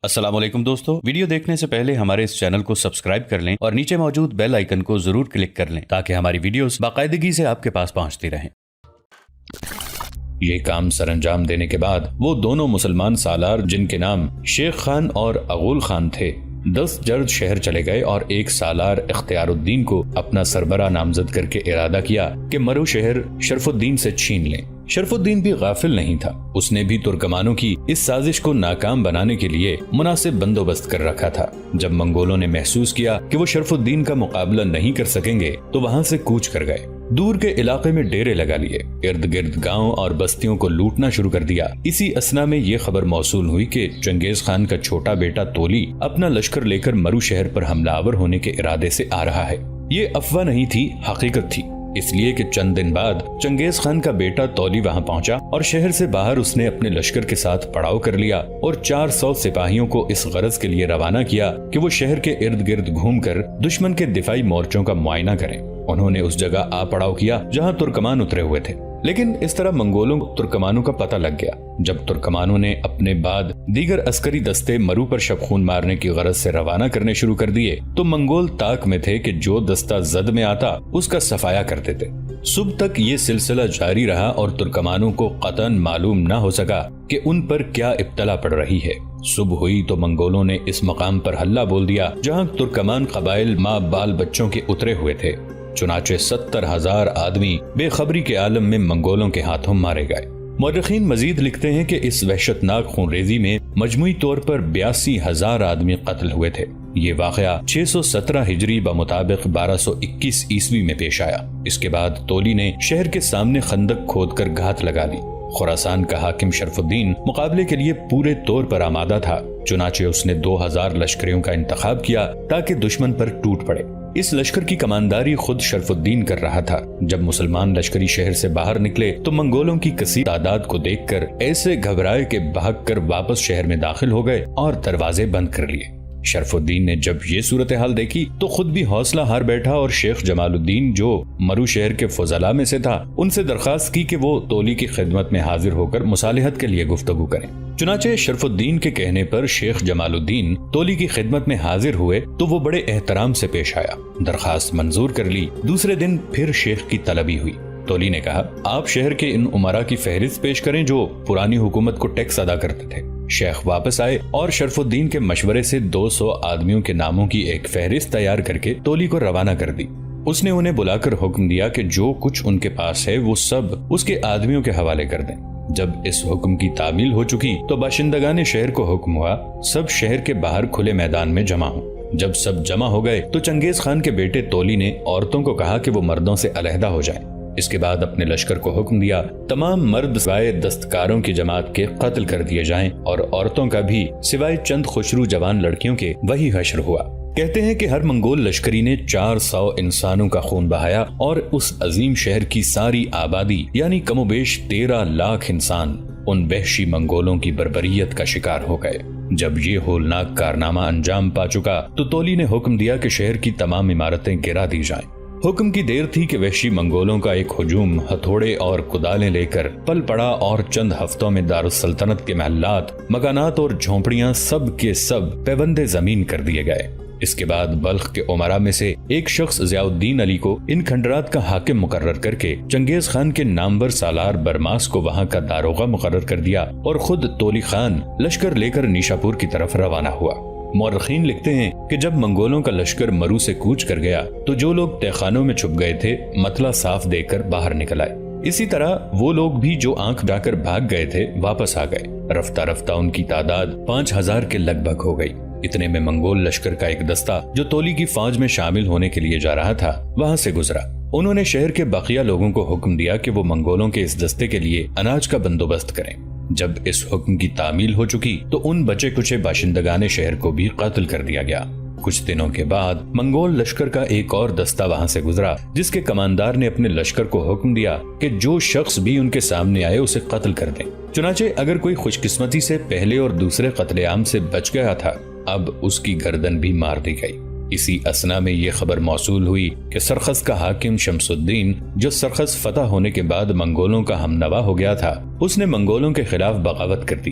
السلام علیکم دوستو، ویڈیو دیکھنے سے پہلے ہمارے اس چینل کو سبسکرائب کر لیں اور نیچے موجود بیل آئیکن کو ضرور کلک کر لیں تاکہ ہماری ویڈیوز باقاعدگی سے آپ کے پاس پہنچتی رہیں۔ یہ کام سر انجام دینے کے بعد وہ دونوں مسلمان سالار جن کے نام شیخ خان اور اغول خان تھے 10 جرد شہر چلے گئے اور ایک سالار اختیار الدین کو اپنا سربراہ نامزد کر کے ارادہ کیا کہ مرو شہر شرف الدین سے چھین لیں۔ شرف الدین بھی غافل نہیں تھا، اس نے بھی ترکمانوں کی اس سازش کو ناکام بنانے کے لیے مناسب بندوبست کر رکھا تھا۔ جب منگولوں نے محسوس کیا کہ وہ شرف الدین کا مقابلہ نہیں کر سکیں گے تو وہاں سے کوچ کر گئے، دور کے علاقے میں ڈیرے لگا لیے، ارد گرد گاؤں اور بستیوں کو لوٹنا شروع کر دیا۔ اسی اثنا میں یہ خبر موصول ہوئی کہ چنگیز خان کا چھوٹا بیٹا تولی اپنا لشکر لے کر مرو شہر پر حملہ آور ہونے کے ارادے سے آ رہا ہے۔ یہ افواہ نہیں تھی، حقیقت تھی، اس لیے کہ چند دن بعد چنگیز خان کا بیٹا تولی وہاں پہنچا اور شہر سے باہر اس نے اپنے لشکر کے ساتھ پڑاؤ کر لیا اور 400 سپاہیوں کو اس غرض کے لیے روانہ کیا کہ وہ شہر کے ارد گرد گھوم کر دشمن کے دفاعی مورچوں کا معائنہ کریں۔ انہوں نے اس جگہ آ پڑاؤ کیا جہاں ترکمان اترے ہوئے تھے، لیکن اس طرح منگولوں کو ترکمانوں کا پتہ لگ گیا۔ جب ترکمانوں نے اپنے بعد دیگر عسکری دستے مرو پر شبخون مارنے کی غرض سے روانہ کرنے شروع کر دیے تو منگول طاق میں تھے کہ جو دستہ زد میں آتا اس کا صفایا کرتے تھے۔ صبح تک یہ سلسلہ جاری رہا اور ترکمانوں کو قطعاً معلوم نہ ہو سکا کہ ان پر کیا ابتلا پڑ رہی ہے۔ صبح ہوئی تو منگولوں نے اس مقام پر حلہ بول دیا جہاں ترکمان قبائل ماں بال بچوں کے اترے ہوئے تھے۔ چنانچہ 70,000 آدمی بے خبری کے عالم میں منگولوں کے ہاتھوں مارے گئے۔ مورخین مزید لکھتے ہیں کہ اس وحشتناک خون ریزی میں مجموعی طور پر 82,000 آدمی قتل ہوئے تھے۔ یہ واقعہ 617 ہجری بمطابق 1221 عیسوی میں پیش آیا۔ اس کے بعد تولی نے شہر کے سامنے خندق کھود کر گھات لگا لی۔ خراسان کا حاکم شرف الدین مقابلے کے لیے پورے طور پر آمادہ تھا، چنانچہ اس نے 2000 لشکریوں کا انتخاب کیا تاکہ دشمن پر ٹوٹ پڑے۔ اس لشکر کی کمانداری خود شرف الدین کر رہا تھا۔ جب مسلمان لشکری شہر سے باہر نکلے تو منگولوں کی کثیر تعداد کو دیکھ کر ایسے گھبرائے کہ بھاگ کر واپس شہر میں داخل ہو گئے اور دروازے بند کر لیے۔ شرف الدین نے جب یہ صورتحال دیکھی تو خود بھی حوصلہ ہار بیٹھا اور شیخ جمال الدین جو مرو شہر کے فضلاء میں سے تھا ان سے درخواست کی کہ وہ تولی کی خدمت میں حاضر ہو کر مصالحت کے لیے گفتگو کریں۔ چنانچہ شرف الدین کے کہنے پر شیخ جمال الدین تولی کی خدمت میں حاضر ہوئے تو وہ بڑے احترام سے پیش آیا، درخواست منظور کر لی۔ دوسرے دن پھر شیخ کی طلبی ہوئی۔ تولی نے کہا، آپ شہر کے ان امراء کی فہرست پیش کریں جو پرانی حکومت کو ٹیکس ادا کرتے تھے۔ شیخ واپس آئے اور شرف الدین کے مشورے سے 200 آدمیوں کے ناموں کی ایک فہرست تیار کر کے تولی کو روانہ کر دی۔ اس نے انہیں بلا کر حکم دیا کہ جو کچھ ان کے پاس ہے وہ سب اس کے آدمیوں کے حوالے کر دیں۔ جب اس حکم کی تعمیل ہو چکی تو باشندگان شہر کو حکم ہوا سب شہر کے باہر کھلے میدان میں جمع ہوں۔ جب سب جمع ہو گئے تو چنگیز خان کے بیٹے تولی نے عورتوں کو کہا کہ وہ مردوں سے علیحدہ ہو جائیں۔ اس کے بعد اپنے لشکر کو حکم دیا تمام مرد سوائے دستکاروں کی جماعت کے قتل کر دیے جائیں اور عورتوں کا بھی سوائے چند خوشرو جوان لڑکیوں کے وہی حشر ہوا۔ کہتے ہیں کہ ہر منگول لشکری نے 400 انسانوں کا خون بہایا اور اس عظیم شہر کی ساری آبادی یعنی کم و بیش 13 لاکھ انسان ان وحشی منگولوں کی بربریت کا شکار ہو گئے۔ جب یہ ہولناک کارنامہ انجام پا چکا تو تولی نے حکم دیا کہ شہر کی تمام عمارتیں گرا دی جائیں۔ حکم کی دیر تھی کہ وحشی منگولوں کا ایک ہجوم ہتھوڑے اور کدالیں لے کر پل پڑا اور چند ہفتوں میں دارالسلطنت کے محلات، مکانات اور جھونپڑیاں سب کے سب پیوندے زمین کر دیے گئے۔ اس کے بعد بلخ کے امراء میں سے ایک شخص ضیاء الدین علی کو ان کھنڈرات کا حاکم مقرر کر کے چنگیز خان کے نامور سالار برماس کو وہاں کا داروغہ مقرر کر دیا اور خود تولی خان لشکر لے کر نیشاپور کی طرف روانہ ہوا۔ مورخین لکھتے ہیں کہ جب منگولوں کا لشکر مرو سے کوچ کر گیا تو جو لوگ تہخانوں میں چھپ گئے تھے مطلع صاف دے کر باہر نکل آئے۔ اسی طرح وہ لوگ بھی جو آنکھ جا کر بھاگ گئے تھے واپس آ گئے۔ رفتہ رفتہ ان کی تعداد 5000 کے لگ بھگ ہو گئی۔ اتنے میں منگول لشکر کا ایک دستہ جو تولی کی فوج میں شامل ہونے کے لیے جا رہا تھا وہاں سے گزرا۔ انہوں نے شہر کے بقیہ لوگوں کو حکم دیا کہ وہ منگولوں کے اس دستے کے لیے اناج کا بندوبست کریں۔ جب اس حکم کی تعمیل ہو چکی تو ان بچے کچے باشندگان شہر کو بھی قتل کر دیا گیا۔ کچھ دنوں کے بعد منگول لشکر کا ایک اور دستہ وہاں سے گزرا جس کے کماندار نے اپنے لشکر کو حکم دیا کہ جو شخص بھی ان کے سامنے آئے اسے قتل کر دیں۔ چنانچہ اگر کوئی خوش قسمتی سے پہلے اور دوسرے قتل عام سے بچ گیا تھا اب اس کی گردن بھی مار دی گئی۔ اسی اثنا میں یہ خبر موصول ہوئی کہ سرخس کا حاکم شمس الدین جو سرخس فتح ہونے کے بعد منگولوں کا ہم نوا ہو گیا تھا اس نے منگولوں کے خلاف بغاوت کر دی۔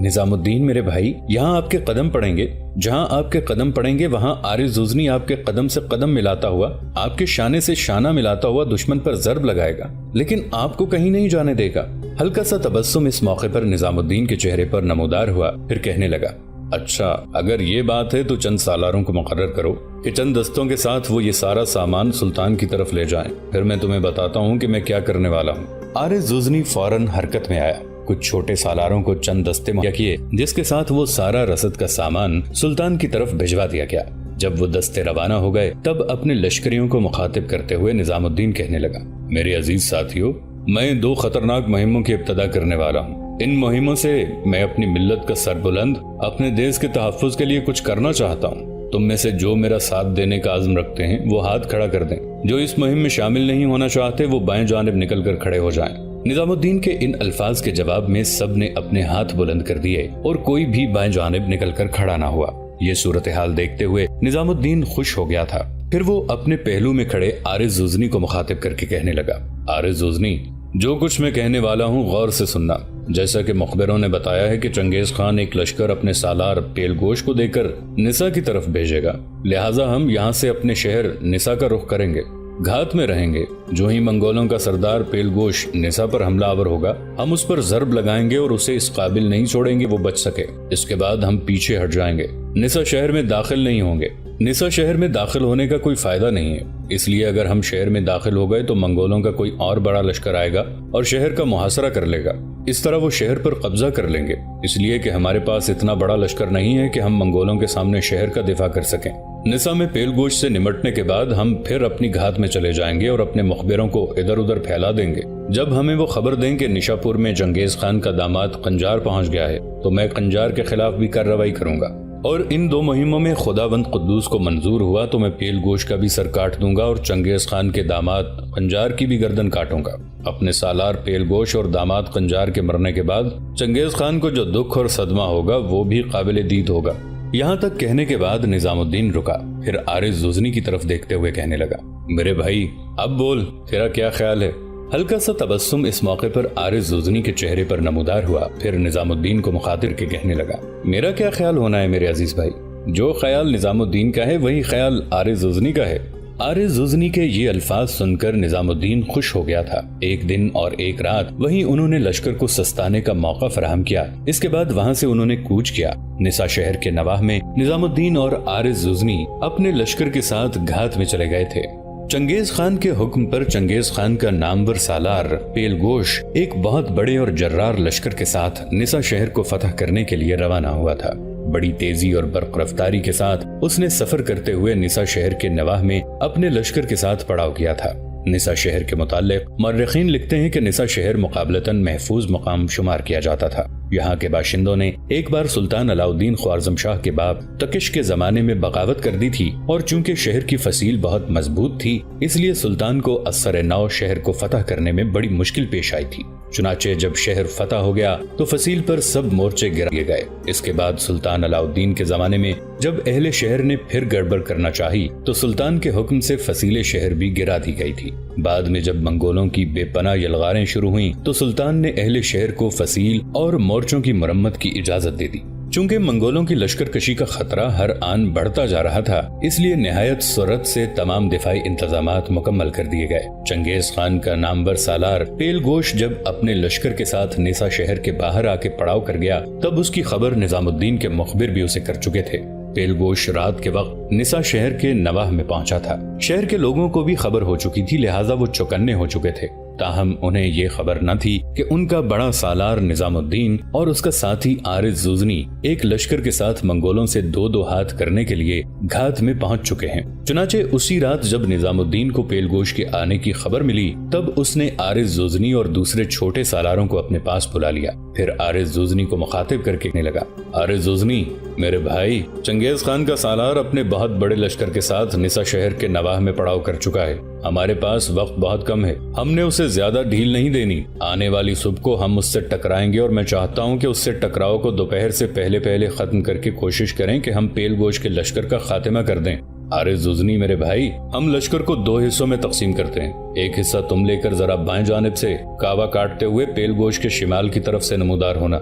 نظام الدین میرے بھائی، یہاں آپ کے قدم پڑیں گے، جہاں آپ کے قدم پڑیں گے وہاں عارض زوزنی آپ کے قدم سے قدم ملاتا ہوا، آپ کے شانے سے شانہ ملاتا ہوا دشمن پر ضرب لگائے گا، لیکن آپ کو کہیں نہیں جانے دے گا۔ ہلکا سا تبسم اس موقع پر نظام الدین کے چہرے پر نمودار ہوا، پھر کہنے لگا، اچھا اگر یہ بات ہے تو چند سالاروں کو مقرر کرو کہ چند دستوں کے ساتھ وہ یہ سارا سامان سلطان کی طرف لے جائیں، پھر میں تمہیں بتاتا ہوں کہ میں کیا کرنے والا ہوں۔ عارض زوزنی فوراً حرکت میں آیا، کچھ چھوٹے سالاروں کو چند دستے مہیا کیے جس کے ساتھ وہ سارا رسد کا سامان سلطان کی طرف بھجوا دیا گیا۔ جب وہ دستے روانہ ہو گئے تب اپنے لشکریوں کو مخاطب کرتے ہوئے نظام الدین کہنے لگا، میرے عزیز ساتھیوں، میں 2 خطرناک مہموں کی ابتدا کرنے والا ہوں۔ ان مہموں سے میں اپنی ملت کا سر بلند، اپنے دیش کے تحفظ کے لیے کچھ کرنا چاہتا ہوں۔ تم میں سے جو میرا ساتھ دینے کا عزم رکھتے ہیں وہ ہاتھ کھڑا کر دیں، جو اس مہم میں شامل نہیں ہونا چاہتے وہ بائیں جانب نکل کر کھڑے ہو جائیں۔ نظام الدین کے ان الفاظ کے جواب میں سب نے اپنے ہاتھ بلند کر دیے اور کوئی بھی بائیں جانب نکل کر کھڑا نہ ہوا۔ یہ صورتحال دیکھتے ہوئے نظام الدین خوش ہو گیا تھا۔ پھر وہ اپنے پہلو میں کھڑے عارض زوزنی کو مخاطب کر کے کہنے لگا، عارض زوزنی، جو کچھ میں کہنے والا ہوں غور سے سننا۔ جیسا کہ مخبروں نے بتایا ہے کہ چنگیز خان ایک لشکر اپنے سالار پیل گوش کو دے کر نسا کی طرف بھیجے گا، لہٰذا ہم یہاں سے اپنے شہر نسا کا رخ کریں گے، گھات میں رہیں گے۔ جو ہی منگولوں کا سردار پیل گوش نسا پر حملہ آور ہوگا ہم اس پر ضرب لگائیں گے اور اسے اس قابل نہیں چھوڑیں گے وہ بچ سکے۔ اس کے بعد ہم پیچھے ہٹ جائیں گے، نسا شہر میں داخل نہیں ہوں گے۔ نسا شہر میں داخل ہونے کا کوئی فائدہ نہیں ہے، اس لیے اگر ہم شہر میں داخل ہو گئے تو منگولوں کا کوئی اور بڑا لشکر آئے گا اور شہر کا محاصرہ کر لے گا۔ اس طرح وہ شہر پر قبضہ کر لیں گے، اس لیے کہ ہمارے پاس اتنا بڑا لشکر نہیں ہے کہ ہم منگولوں کے سامنے شہر کا دفاع کر سکیں۔ نسا میں پیل گوش سے نمٹنے کے بعد ہم پھر اپنی گھات میں چلے جائیں گے اور اپنے مخبروں کو ادھر ادھر پھیلا دیں گے۔ جب ہمیں وہ خبر دیں کہ نشاپور میں چنگیز خان کا داماد قنجار پہنچ گیا ہے تو میں قنجار کے خلاف بھی کارروائی کروں گا، اور ان 2 مہموں میں خداوند قدوس کو منظور ہوا تو میں پیل گوش کا بھی سر کاٹ دوں گا اور چنگیز خان کے داماد قنجار کی بھی گردن کاٹوں گا۔ اپنے سالار پیل گوش اور داماد قنجار کے مرنے کے بعد چنگیز خان کو جو دکھ اور صدمہ ہوگا وہ بھی قابل دید ہوگا۔ یہاں تک کہنے کے بعد نظام الدین رکا، پھر عارض زوزنی کی طرف دیکھتے ہوئے کہنے لگا، میرے بھائی اب بول، تیرا کیا خیال ہے؟ ہلکا سا تبسم اس موقع پر عارض زوزنی کے چہرے پر نمودار ہوا، پھر نظام الدین کو مخاطب کے کہنے لگا، میرا کیا خیال ہونا ہے میرے عزیز بھائی؟ جو خیال نظام الدین کا ہے وہی خیال عارض زوزنی کا ہے۔ عارض زوزنی کے یہ الفاظ سن کر نظام الدین خوش ہو گیا تھا۔ ایک دن اور ایک رات وہیں انہوں نے لشکر کو سستانے کا موقع فراہم کیا۔ اس کے بعد وہاں سے انہوں نے کوچ کیا۔ نسا شہر کے نواح میں نظام الدین اور عارض زوزنی اپنے لشکر کے ساتھ گھات میں چلے گئے تھے۔ چنگیز خان کے حکم پر چنگیز خان کا نامور سالار پیل گوش ایک بہت بڑے اور جرار لشکر کے ساتھ نسا شہر کو فتح کرنے کے لیے روانہ ہوا تھا۔ بڑی تیزی اور برق رفتاری کے ساتھ اس نے سفر کرتے ہوئے نسا شہر کے نواح میں اپنے لشکر کے ساتھ پڑاؤ کیا تھا۔ نسا شہر کے متعلق مورخین لکھتے ہیں کہ نسا شہر مقابلتاً محفوظ مقام شمار کیا جاتا تھا۔ یہاں کے باشندوں نے ایک بار سلطان علاء الدین خوارزم شاہ کے باپ تکش کے زمانے میں بغاوت کر دی تھی، اور چونکہ شہر کی فصیل بہت مضبوط تھی اس لیے سلطان کو اثر نو شہر کو فتح کرنے میں بڑی مشکل پیش آئی تھی۔ چنانچہ جب شہر فتح ہو گیا تو فصیل پر سب مورچے گرا دیے گئے۔ اس کے بعد سلطان علاء الدین کے زمانے میں جب اہل شہر نے پھر گڑبڑ کرنا چاہی تو سلطان کے حکم سے فصیل شہر بھی گرا دی گئی تھی۔ بعد میں جب منگولوں کی بے پناہ یلغاریں شروع ہوئیں تو سلطان نے اہل شہر کو فصیل اور مورچوں کی مرمت کی اجازت دے دی۔ چونکہ منگولوں کی لشکر کشی کا خطرہ ہر آن بڑھتا جا رہا تھا اس لیے نہایت سرعت سے تمام دفاعی انتظامات مکمل کر دیے گئے۔ چنگیز خان کا نامور سالار پیل گوش جب اپنے لشکر کے ساتھ نسا شہر کے باہر آ کے پڑاؤ کر گیا تب اس کی خبر نظام الدین کے مخبر بھی اسے کر چکے تھے۔ پیل گوش رات کے وقت نسا شہر کے نواح میں پہنچا تھا۔ شہر کے لوگوں کو بھی خبر ہو چکی تھی، لہٰذا وہ چوکنے ہو چکے تھے، تاہم انہیں یہ خبر نہ تھی کہ ان کا بڑا سالار نظام الدین اور اس کا ساتھی عارض زوزنی ایک لشکر کے ساتھ منگولوں سے 2-2 ہاتھ کرنے کے لیے گھات میں پہنچ چکے ہیں۔ چنانچہ اسی رات جب نظام الدین کو پیل گوش کے آنے کی خبر ملی تب اس نے عارض زوزنی اور دوسرے چھوٹے سالاروں کو اپنے پاس بلا لیا۔ پھر عارض زوزنی کو مخاطب کر کے کہنے لگا، عارض زوزنی میرے بھائی، چنگیز خان کا سالار اپنے بہت بڑے لشکر کے ساتھ نسا شہر کے نواح میں پڑاؤ کر چکا ہے۔ ہمارے پاس وقت بہت کم ہے، ہم نے اسے زیادہ ڈھیل نہیں دینی۔ آنے والی صبح کو ہم اس سے ٹکرائیں گے اور میں چاہتا ہوں کہ اس سے ٹکراؤ کو دوپہر سے پہلے ختم کر کے کوشش کریں کہ ہم پیل گوش کے لشکر کا خاتمہ کر دیں۔ عارض زوزنی میرے بھائی، ہم لشکر کو 2 حصوں میں تقسیم کرتے ہیں۔ ایک حصہ تم لے کر ذرا بائیں جانب سے کعبہ کاٹتے ہوئے پیل گوش کے شمال کی طرف سے نمودار ہونا،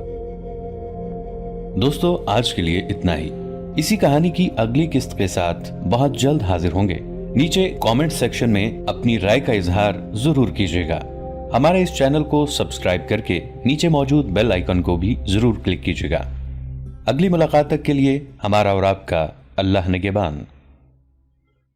دوستو آج کے لیے اتنا ہی. اسی کہانی کی اگلی قسط کے ساتھ بہت جلد حاضر ہوں گے. نیچے کامنٹ سیکشن میں اپنی رائے کا اظہار ضرور کیجیے گا. ہمارے اس چینل کو سبسکرائب کر کے نیچے موجود بیل آئیکن کو بھی ضرور کلک کیجیے گا. اگلی ملاقات تک کے لیے ہمارا اور آپ کا اللہ نگہبان.